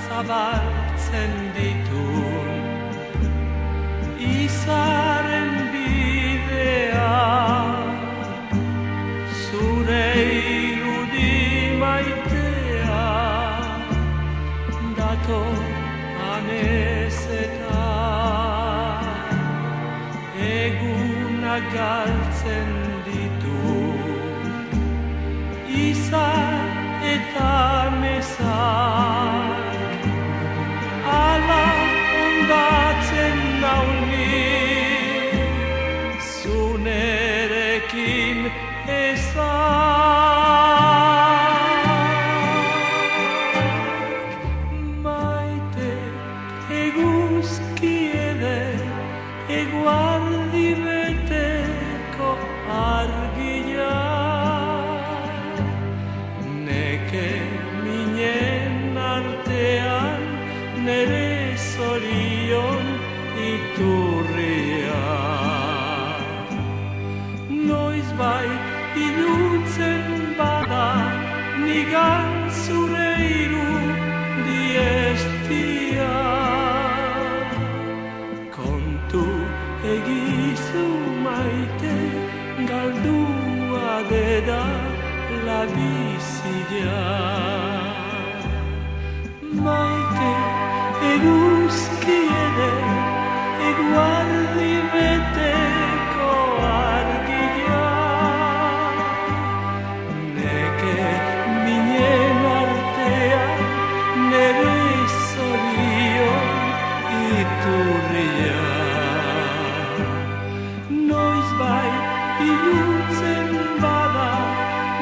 zabaltzen ditun izaren bidea, zure irudi maitea dator anezetan, egunak galtzen ditu izar eta mezak, ala ondatzen nauni zunerekin ezak. Maite eguzki eder eguardi beteko argia, neke minen artean nere zorion iturria. Noizbait ilutzen bada nigan zure irudi estia, kontu egizu maite galdua deda la bizia. Maite eguzki eder eguardi beteko argia, neke minen artean nere zorion iturria. Noizbait ilutzen bada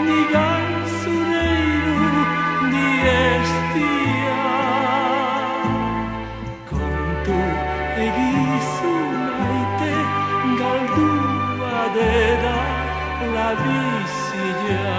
nigan zure irudi estia, kontu egizu maite galdua deda la bizia.